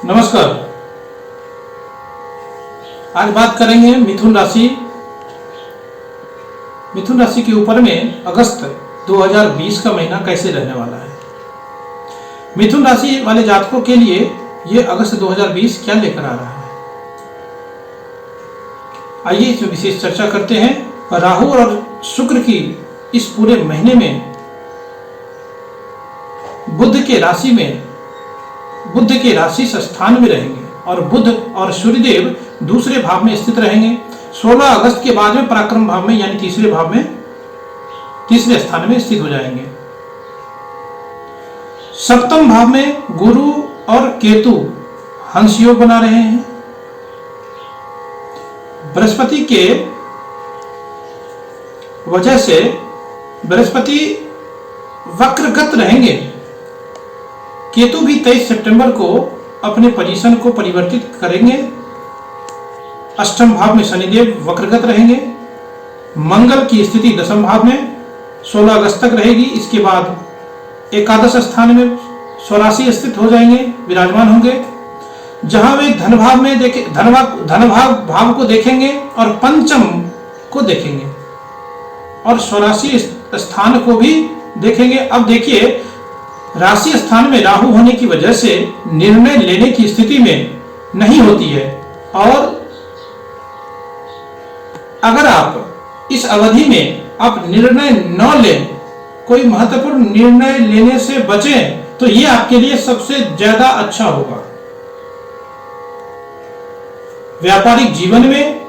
नमस्कार। आज बात करेंगे मिथुन राशि के ऊपर में अगस्त 2020 का महीना कैसे रहने वाला है। मिथुन राशि वाले जातकों के लिए ये अगस्त 2020 क्या लेकर आ रहा है, आइए इसमें विशेष चर्चा करते हैं। राहु और शुक्र की इस पूरे महीने में बुध के राशि स्थान में रहेंगे और बुध और सूर्यदेव दूसरे भाव में स्थित रहेंगे। 16 अगस्त के बाद में पराक्रम भाव में यानी तीसरे स्थान में स्थित हो जाएंगे। सप्तम भाव में गुरु और केतु हंस योग बना रहे हैं। बृहस्पति के वजह से बृहस्पति वक्रगत रहेंगे। केतु भी 23 सितंबर को अपने पोजीशन को परिवर्तित करेंगे। अष्टम भाव में शनिदेव वक्रगत रहेंगे। मंगल की स्थिति दशम भाव में 16 अगस्त तक रहेगी। इसके बाद एकादश स्थान में स्वराशि स्थित हो जाएंगे, विराजमान होंगे, जहां वे धन भाव को देखेंगे और पंचम को देखेंगे और स्वराशि स्थान को भी देखेंगे। अब देखिए, राशि स्थान में राहु होने की वजह से निर्णय लेने की स्थिति में नहीं होती है, और अगर आप इस अवधि में आप निर्णय न लें, कोई महत्वपूर्ण निर्णय लेने से बचें, तो ये आपके लिए सबसे ज्यादा अच्छा होगा। व्यापारिक जीवन में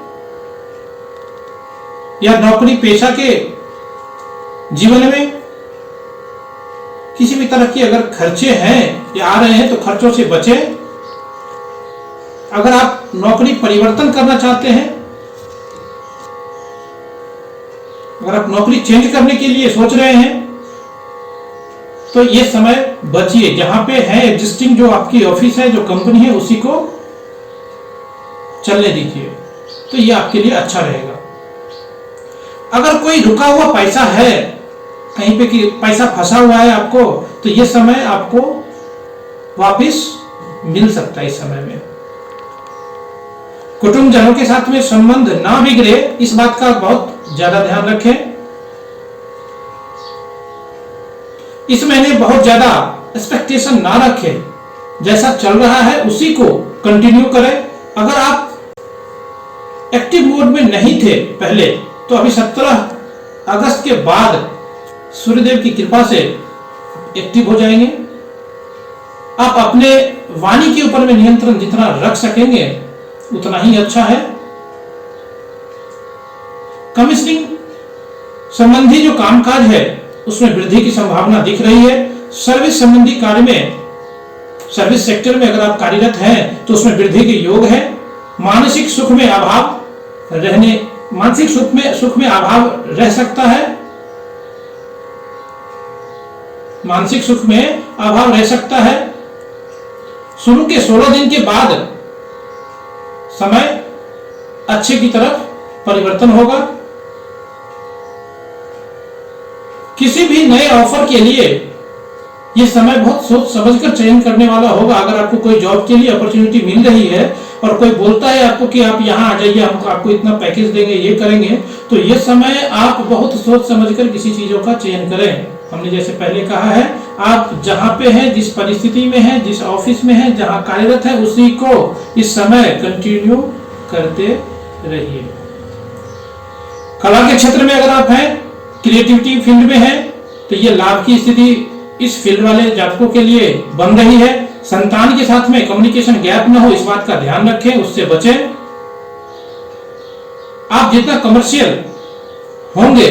या नौकरी पेशा के जीवन में किसी भी तरह की अगर खर्चे हैं या आ रहे हैं तो खर्चों से बचें। अगर आप नौकरी परिवर्तन करना चाहते हैं, अगर आप नौकरी चेंज करने के लिए सोच रहे हैं, तो ये समय बचिए। जहां पे है एग्जिस्टिंग जो आपकी ऑफिस है, जो कंपनी है, उसी को चलने दीजिए, तो ये आपके लिए अच्छा रहेगा। अगर कोई रुका हुआ पैसा है, कहीं पे कि पैसा फंसा हुआ है आपको, तो ये समय आपको वापस मिल सकता है। इस समय में कुटुंबजनों के साथ में संबंध ना बिगड़े, इस बात का बहुत ज्यादा ध्यान रखें। इस महीने बहुत ज्यादा एक्सपेक्टेशन ना रखें, जैसा चल रहा है उसी को कंटिन्यू करें। अगर आप एक्टिव मोड में नहीं थे पहले, तो अभी 17 अगस्त के बाद सूर्यदेव की कृपा से एक्टिव हो जाएंगे। आप अपने वाणी के ऊपर में नियंत्रण जितना रख सकेंगे उतना ही अच्छा है। कमीशनिंग संबंधी जो कामकाज है उसमें वृद्धि की संभावना दिख रही है। सर्विस संबंधी कार्य में, सर्विस सेक्टर में अगर आप कार्यरत हैं तो उसमें वृद्धि के योग है। मानसिक सुख में अभाव रह सकता है। मानसिक सुख में अभाव रह सकता है। शुरू के 16 दिन के बाद समय अच्छे की तरफ परिवर्तन होगा। किसी भी नए ऑफर के लिए यह समय बहुत सोच समझकर चयन करने वाला होगा। अगर आपको कोई जॉब के लिए अपॉर्चुनिटी मिल रही है और कोई बोलता है आपको कि आप यहां आ जाइए, हम आपको इतना पैकेज देंगे, ये करेंगे, तो यह समय आप बहुत सोच समझकर किसी चीजों का चयन करें। हमने जैसे पहले कहा है, आप जहां पे हैं, जिस परिस्थिति में हैं, जिस ऑफिस में हैं, जहां कार्यरत है, उसी को इस समय कंटिन्यू करते रहिए। कला के क्षेत्र में अगर आप हैं, क्रिएटिविटी फील्ड में हैं, तो ये लाभ की स्थिति इस फील्ड वाले जातकों के लिए बन रही है। संतान के साथ में कम्युनिकेशन गैप न हो, इस बात का ध्यान रखें, उससे बचें। आप जितना कमर्शियल होंगे,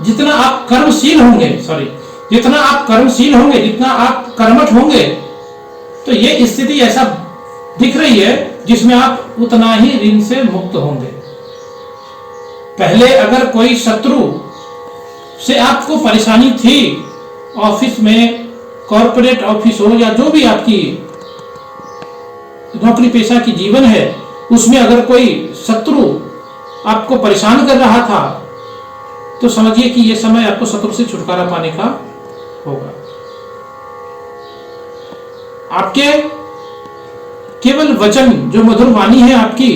जितना आप कर्मशील होंगे, जितना आप कर्मठ होंगे, तो ये स्थिति ऐसा दिख रही है जिसमें आप उतना ही ऋण से मुक्त होंगे। पहले अगर कोई शत्रु से आपको परेशानी थी, ऑफिस में, कॉर्पोरेट ऑफिस हो या जो भी आपकी नौकरी पेशा की जीवन है, उसमें अगर कोई शत्रु आपको परेशान कर रहा था, तो समझिए कि यह समय आपको शत्रु से छुटकारा पाने का होगा। आपके केवल वचन, जो मधुर वाणी है आपकी,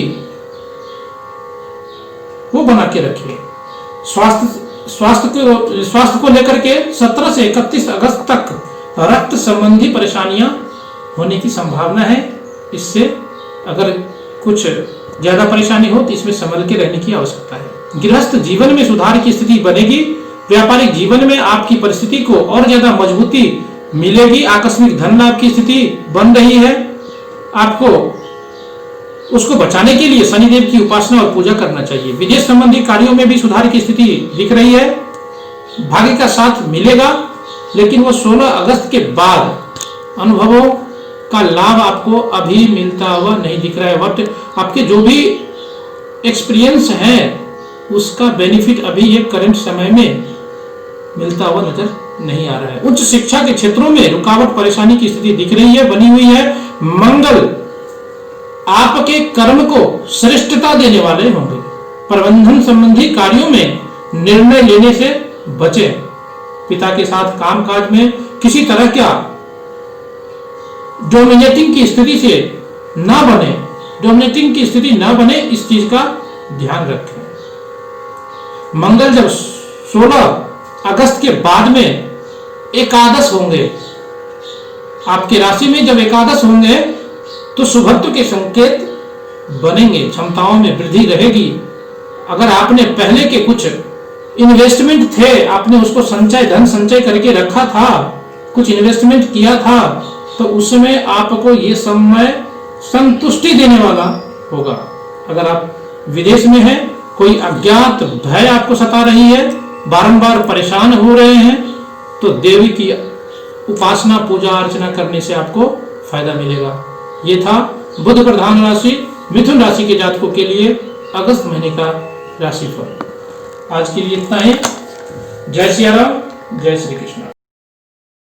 वो बना के रखिए। स्वास्थ्य को लेकर के 17 से 31 अगस्त तक रक्त संबंधी परेशानियां होने की संभावना है। इससे अगर कुछ ज्यादा परेशानी हो तो इसमें संभल के रहने की आवश्यकता है। गृहस्थ जीवन में सुधार की स्थिति बनेगी। व्यापारिक जीवन में आपकी परिस्थिति को और ज्यादा मजबूती मिलेगी। आकस्मिक धन लाभ की स्थिति बन रही है। आपको उसको बचाने के लिए शनिदेव की उपासना और पूजा करना चाहिए। विदेश संबंधी कार्यों में भी सुधार की स्थिति दिख रही है। भाग्य का साथ मिलेगा, लेकिन वो 16 अगस्त के बाद अनुभवों का लाभ आपको अभी मिलता हुआ नहीं दिख रहा है। बट आपके जो भी एक्सपीरियंस है उसका बेनिफिट अभी ये करंट समय में मिलता हुआ नजर नहीं आ रहा है। उच्च शिक्षा के क्षेत्रों में रुकावट परेशानी की स्थिति दिख रही है, बनी हुई है। मंगल आपके कर्म को श्रेष्ठता देने वाले होंगे। प्रबंधन संबंधी कार्यों में निर्णय लेने से बचें। पिता के साथ कामकाज में किसी तरह का डोमिनेटिंग की स्थिति से ना बने, डोमिनेटिंग की स्थिति ना बने, इस चीज का ध्यान रखें। मंगल जब 16 अगस्त के बाद में एकादश होंगे, आपके राशि में जब एकादश होंगे तो शुभत्व के संकेत बनेंगे, क्षमताओं में वृद्धि रहेगी। अगर आपने पहले के कुछ इन्वेस्टमेंट थे, आपने उसको धन संचय करके रखा था, कुछ इन्वेस्टमेंट किया था, तो उसमें आपको ये समय संतुष्टि देने वाला होगा। अगर आप विदेश में हैं, कोई अज्ञात भय आपको सता रही है, बारंबार परेशान हो रहे हैं, तो देवी की उपासना पूजा अर्चना करने से आपको फायदा मिलेगा। ये था बुध प्रधान राशि मिथुन राशि के जातकों के लिए अगस्त महीने का राशिफल। आज के लिए इतना ही। जय सिया राम, जय श्री कृष्ण।